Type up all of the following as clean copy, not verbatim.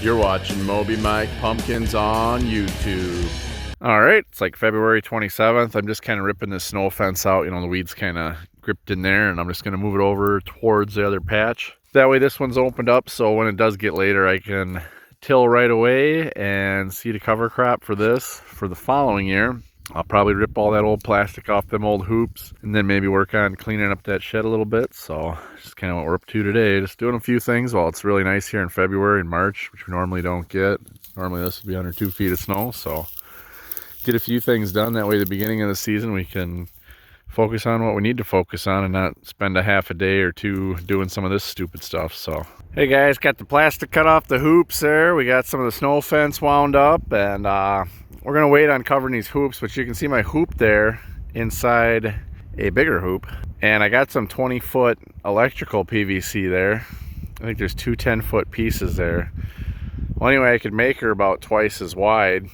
You're watching Moby Mike Pumpkins on YouTube. All right, it's like February 27th. I'm just kind of ripping this snow fence out. You know, the weeds kind of gripped in there, and I'm just going to move it over towards the other patch. That way this one's opened up, so when it does get later, I can till right away and seed a cover crop for this for the following year. I'll probably rip all that old plastic off them old hoops and then maybe work on cleaning up that shed a little bit. So just kind of what we're up to today. Just doing a few things while it's really nice here in February and March, which we normally don't get. Normally this would be under 2 feet of snow. So get a few things done. That way the beginning of the season we can focus on what we need to focus on and not spend a half a day or two doing some of this stupid stuff. So hey guys, got the plastic cut off the hoops there. We got some of the snow fence wound up, and we're gonna wait on covering these hoops, but you can see my hoop there inside a bigger hoop. And I got some 20-foot electrical PVC there. I think there's two 10-foot pieces there. Well, anyway, I could make her about twice as wide,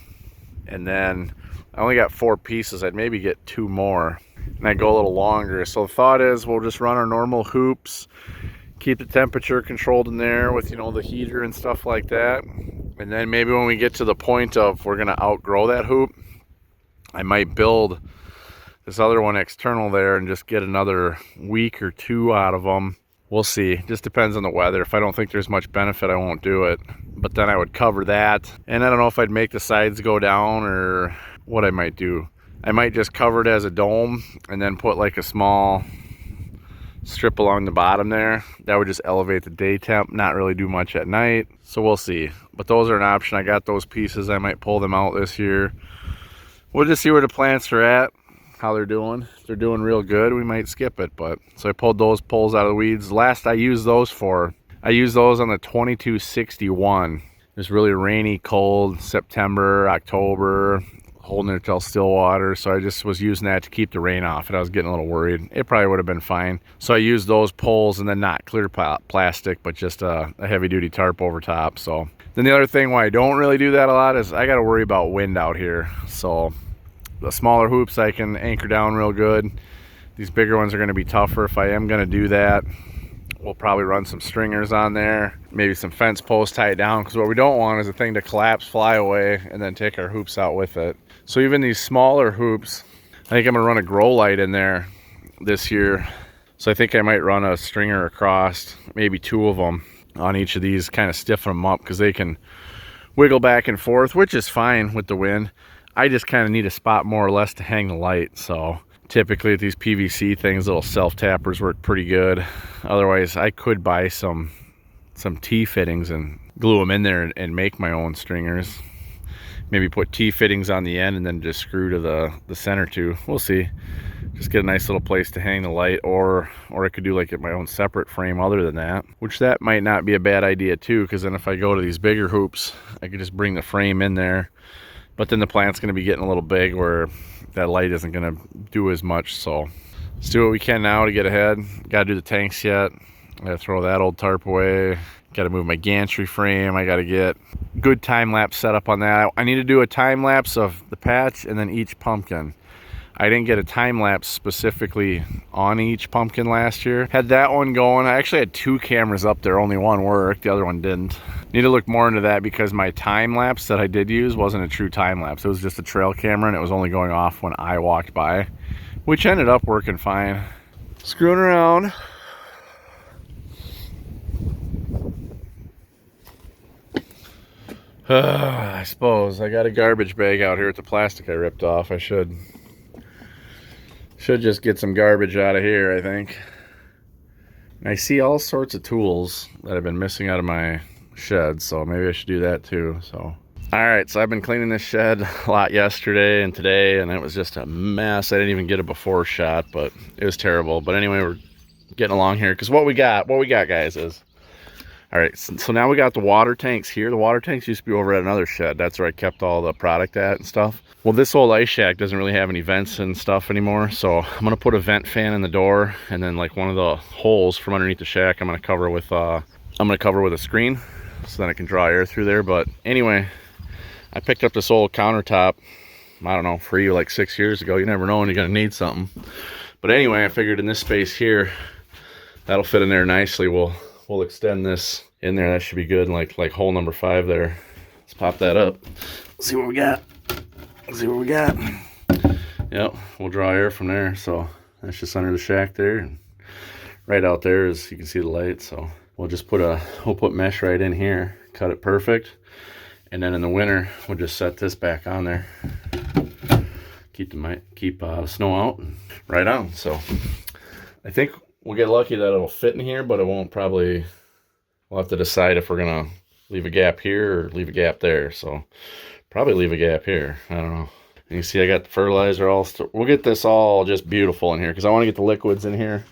and then I only got 4 pieces. I'd maybe get 2 more, and I'd go a little longer. So the thought is we'll just run our normal hoops, keep the temperature controlled in there with, you know, the heater and stuff like that. And then maybe when we get to the point of we're gonna outgrow that hoop, I might build this other one external there and just get another week or 2 out of them. We'll see. Just depends on the weather. If I don't think there's much benefit, I won't do it. But then I would cover that. And I don't know if I'd make the sides go down or what I might do. I might just cover it as a dome and then put like a small strip along the bottom there. That would just elevate the day temp, not really do much at night. So we'll see. But those are an option. I got those pieces. I might pull them out this year. We'll just see where the plants are at, how they're doing. If they're doing real good, we might skip it. But so I pulled those poles out of the weeds. Last I used those for, I used those on the 2261. It was really rainy, cold September, October, holding it till still water. So I just was using that to keep the rain off, and I was getting a little worried. It probably would have been fine. So I used those poles, and then not clear plastic, but just a heavy duty tarp over top. So then the other thing why I don't really do that a lot is I got to worry about wind out here. So the smaller hoops I can anchor down real good. These bigger ones are going to be tougher. If I am going to do that, we'll probably run some stringers on there, maybe some fence posts, tie it down, because what we don't want is a thing to collapse, fly away, and then take our hoops out with it. So even these smaller hoops, I think I'm gonna run a grow light in there this year. So I think I might run a stringer across, maybe 2 of them on each of these, kind of stiffen them up because they can wiggle back and forth, which is fine with the wind. I just kind of need a spot more or less to hang the light. So typically with these PVC things, little self tappers work pretty good. Otherwise, I could buy some T-fittings and glue them in there and make my own stringers. Maybe put T-fittings on the end and then just screw to the center too. We'll see. Just get a nice little place to hang the light, or I could do like my own separate frame other than that, which that might not be a bad idea too, because then if I go to these bigger hoops, I could just bring the frame in there. But then the plant's going to be getting a little big where that light isn't going to do as much. So let's do what we can now to get ahead. Got to do the tanks yet. I got to throw that old tarp away. Got to move my gantry frame. I got to get good time lapse set up on that. I need to do a time lapse of the patch and then each pumpkin. I didn't get a time lapse specifically on each pumpkin last year. Had that one going. I actually had 2 cameras up there. Only one worked. The other one didn't. Need to look more into that because my time lapse that I did use wasn't a true time lapse. It was just a trail camera, and it was only going off when I walked by, which ended up working fine. Screwing around. I suppose I got a garbage bag out here with the plastic I ripped off. I should just get some garbage out of here, I think. And I see all sorts of tools that have been missing out of my shed, so maybe I should do that too. So all right, so I've been cleaning this shed a lot yesterday and today, and it was just a mess. I didn't even get a before shot, but it was terrible. But anyway, we're getting along here because what we got guys is, all right, so now we got the water tanks here. The water tanks used to be over at another shed. That's where I kept all the product at and stuff. Well, this old ice shack doesn't really have any vents and stuff anymore. So I'm gonna put a vent fan in the door, and then like one of the holes from underneath the shack, I'm gonna cover with a screen so then I can draw air through there. But anyway, I picked up this old countertop, I don't know, for you like 6 years ago. You never know when you're gonna need something. But anyway, I figured in this space here, that'll fit in there nicely. We'll extend this in there. That should be good. Like hole number 5 there. Let's pop that up. See what we got. See what we got. Yep, we'll draw air from there. So that's just under the shack there. And right out there is, you can see the light. So we'll just put mesh right in here, cut it perfect. And then in the winter, we'll just set this back on there. Keep snow out and right on. So I think we'll get lucky that it'll fit in here, but it won't probably. We'll have to decide if we're gonna leave a gap here or leave a gap there. So probably leave a gap here. I don't know. And you see I got the fertilizer all. We'll get this all just beautiful in here because I want to get the liquids in here,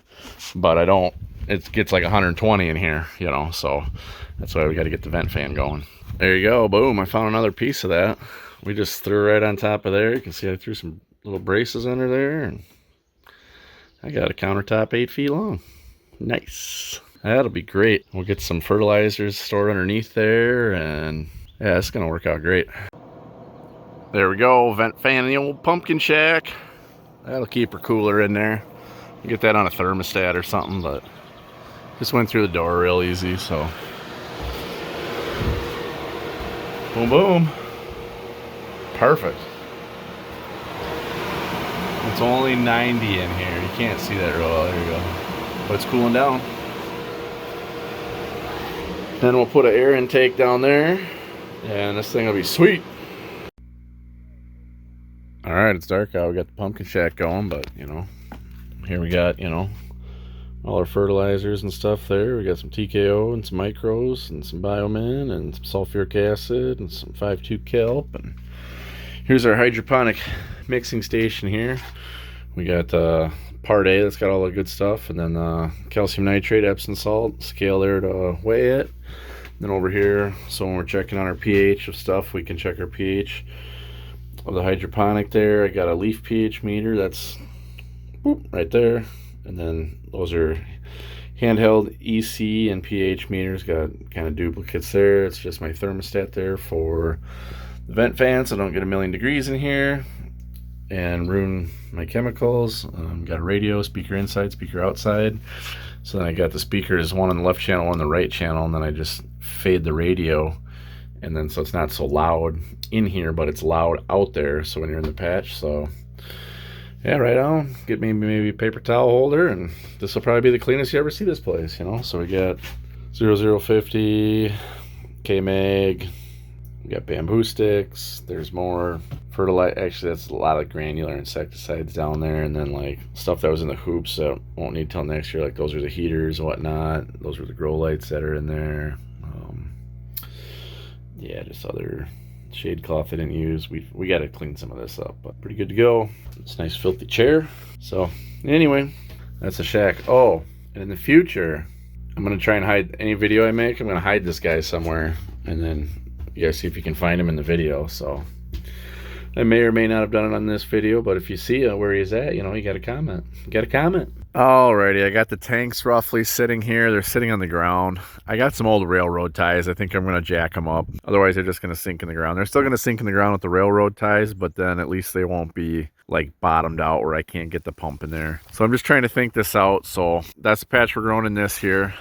but I don't. It gets like 120 in here, you know. So that's why we got to get the vent fan going. There you go. Boom. I found another piece of that. We just threw it right on top of there. You can see I threw some little braces under there, and I got a countertop 8 feet long. Nice. That'll be great. We'll get some fertilizers stored underneath there, and yeah, it's gonna work out great. There we go. Vent fan in the old pumpkin shack. That'll keep her cooler in there. You get that on a thermostat or something, but just went through the door real easy. So boom, boom. Perfect. It's only 90 in here. You can't see that real well. There you go. But it's cooling down. Then we'll put an air intake down there, and this thing will be sweet. All right, it's dark out. We got the pumpkin shack going, but you know, here we got, you know, all our fertilizers and stuff there. We got some TKO and some micros and some Biomin and some sulfuric acid and some 5,2 kelp. And here's our hydroponic mixing station here. We got part A that's got all the good stuff, and then calcium nitrate, Epsom salt, scale there to weigh it. Then over here, so when we're checking on our pH of stuff, we can check our pH of the hydroponic there. I got a leaf pH meter that's right there, and then those are handheld EC and pH meters. Got kind of duplicates there. It's just my thermostat there for the vent fan, so I don't get 1,000,000 degrees in here and ruin my chemicals. Got a radio, speaker inside, speaker outside. So then I got the speakers, one on the left channel, one on the right channel, and then I just fade the radio, and then so it's not so loud in here, but it's loud out there. So when you're in the patch, so yeah, right on. Get maybe a paper towel holder, and this will probably be the cleanest you ever see this place, you know. So we got 0050 K-Mag. We got bamboo sticks. There's more fertilizer. Actually, that's a lot of granular insecticides down there, and then like stuff that was in the hoops that won't need till next year. Like those are the heaters and whatnot. Those are the grow lights that are in there. Yeah, just other shade cloth I didn't use. We got to clean some of this up, but pretty good to go. It's a nice filthy chair. So anyway, that's the shack. Oh, and in the future, I'm gonna try and hide any video I make. I'm gonna hide this guy somewhere, and then you guys see if you can find him in the video. So I may or may not have done it on this video, but if you see where he's at, you know, you got to comment. You got to comment. Alrighty, I got the tanks roughly sitting here. They're sitting on the ground. I got some old railroad ties. I think I'm going to jack them up. Otherwise, they're just going to sink in the ground. They're still going to sink in the ground with the railroad ties, but then at least they won't be like bottomed out where I can't get the pump in there. So I'm just trying to think this out. So that's the patch we're growing in this here.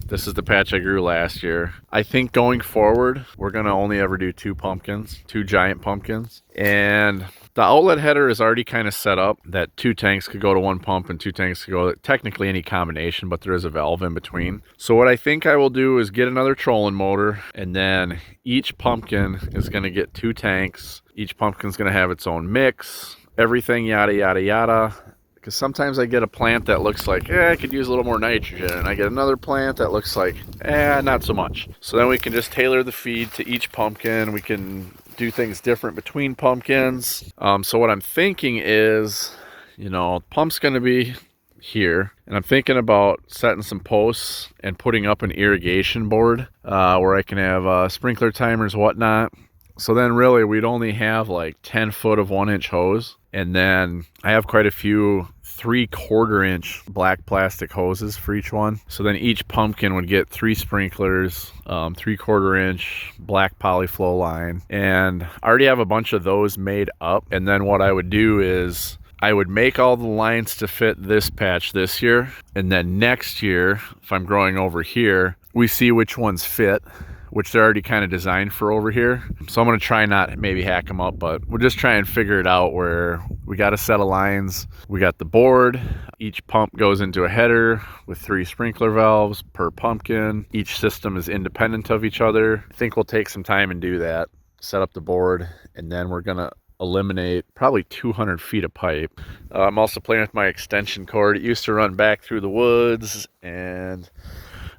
This is the patch I grew last year. I think going forward, we're going to only ever do 2 pumpkins, 2 giant pumpkins. And the outlet header is already kind of set up that 2 tanks could go to 1 pump and 2 tanks could go technically any combination, but there is a valve in between. So what I think I will do is get another trolling motor, and then each pumpkin is going to get 2 tanks. Each pumpkin is going to have its own mix, everything, yada, yada, yada. Because sometimes I get a plant that looks like, I could use a little more nitrogen. And I get another plant that looks like, not so much. So then we can just tailor the feed to each pumpkin. We can do things different between pumpkins. So what I'm thinking is, you know, the pump's going to be here. And I'm thinking about setting some posts and putting up an irrigation board where I can have sprinkler timers, whatnot. So then really we'd only have like 10 foot of 1-inch hose. And then I have quite a few 3/4 inch black plastic hoses for each one. So then each pumpkin would get 3 sprinklers, 3/4 inch black polyflow line. And I already have a bunch of those made up. And then what I would do is I would make all the lines to fit this patch this year, and then next year, if I'm growing over here, we see which ones fit, which they're already kind of designed for over here. So I'm gonna try not maybe hack them up, but we'll just try and figure it out where we got a set of lines. We got the board. Each pump goes into a header with 3 sprinkler valves per pumpkin. Each system is independent of each other. I think we'll take some time and do that, set up the board, and then we're gonna eliminate probably 200 feet of pipe. I'm also playing with my extension cord. It used to run back through the woods, and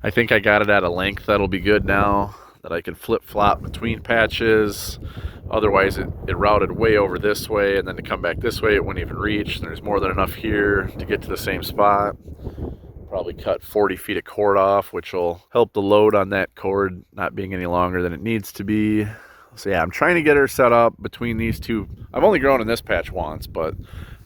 I think I got it at a length that'll be good now, that I can flip-flop between patches. Otherwise it routed way over this way, and then to come back this way it wouldn't even reach, and there's more than enough here to get to the same spot. Probably cut 40 feet of cord off, which will help the load on that cord not being any longer than it needs to be. So yeah, I'm trying to get her set up between these two. I've only grown in this patch once, but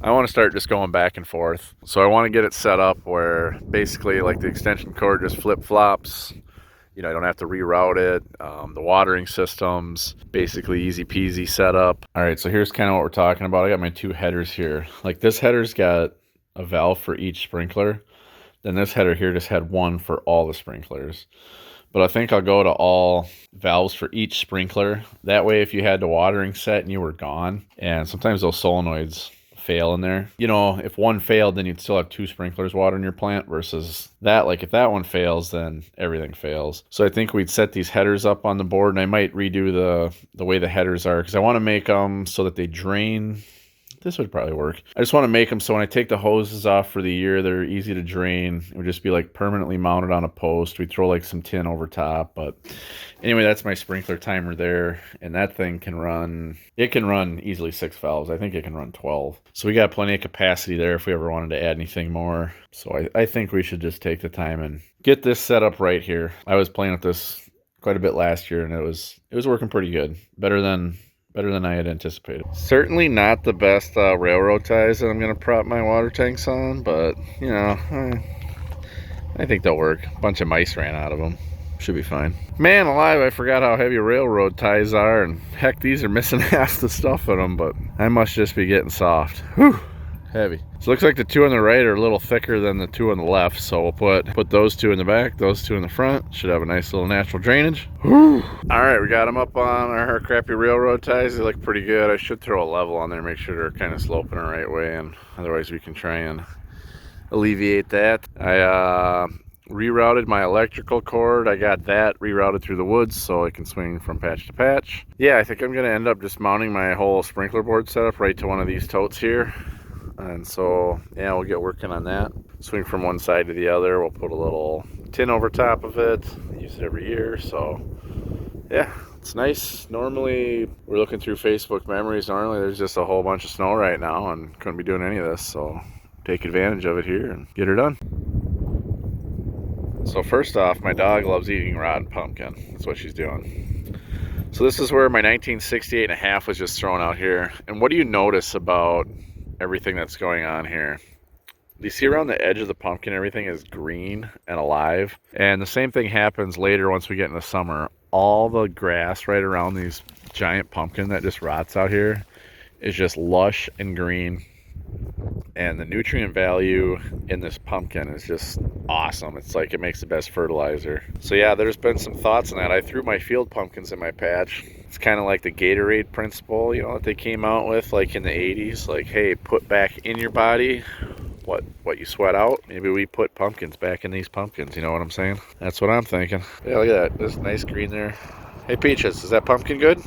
I want to start just going back and forth. So I want to get it set up where basically like the extension cord just flip-flops. You know, I don't have to reroute it. The watering system's basically easy peasy setup. All right, so here's kind of what we're talking about. I got my 2 headers here. Like this header's got a valve for each sprinkler. Then this header here just had one for all the sprinklers. But I think I'll go to all valves for each sprinkler. That way, if you had the watering set and you were gone, and sometimes those solenoids fail in there. You know, if one failed, then you'd still have 2 sprinklers watering your plant versus that. Like if that one fails, then everything fails. So I think we'd set these headers up on the board, and I might redo the way the headers are, because I want to make them so that they drain. This would probably work. I just want to make them so when I take the hoses off for the year, they're easy to drain. It would just be like permanently mounted on a post. We'd throw like some tin over top. But anyway, that's my sprinkler timer there. And that thing can run, it can run easily 6 valves. I think it can run 12. So we got plenty of capacity there if we ever wanted to add anything more. So I think we should just take the time and get this set up right here. I was playing with this quite a bit last year, and it was working pretty good. Better than I had anticipated. Certainly not the best railroad ties that I'm going to prop my water tanks on, but, you know, I think they'll work. A bunch of mice ran out of them. Should be fine. Man alive, I forgot how heavy railroad ties are, and heck, these are missing half the stuff in them, but I must just be getting soft. Whew, heavy. So it looks like the 2 on the right are a little thicker than the 2 on the left, so we'll put those 2 in the back, those 2 in the front. Should have a nice little natural drainage. Whew. All right, we got them up on our crappy railroad ties. They look pretty good. I should throw a level on there, make sure they're kind of sloping the right way, and otherwise we can try and alleviate that. I rerouted my electrical cord. I got that rerouted through the woods so I can swing from patch to patch. Yeah, I think I'm gonna end up just mounting my whole sprinkler board setup right to one of these totes here. And so, yeah, we'll get working on that. Swing from one side to the other. We'll put a little tin over top of it. Use it every year, so yeah, it's nice. Normally, we're looking through Facebook memories. Normally, there's just a whole bunch of snow right now and couldn't be doing any of this, so take advantage of it here and get her done. So first off, my dog loves eating rotten pumpkin. That's what she's doing. So this is where my 1968.5 was just thrown out here. And what do you notice about everything that's going on here? You see around the edge of the pumpkin, everything is green and alive. And the same thing happens later once we get into summer. All the grass right around these giant pumpkin that just rots out here is just lush and green. And the nutrient value in this pumpkin is just awesome. It's like it makes the best fertilizer. So yeah, there's been some thoughts on that. I threw my field pumpkins in my patch. It's kind of like the Gatorade principle, you know, that they came out with like in the 80s. Like, hey, put back in your body what you sweat out. Maybe we put pumpkins back in these pumpkins, you know what I'm saying? That's what I'm thinking. Yeah, look at that. There's nice green there. Hey, Peaches, is that pumpkin good?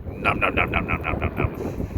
Nom, nom, nom, nom, nom, nom, nom, nom.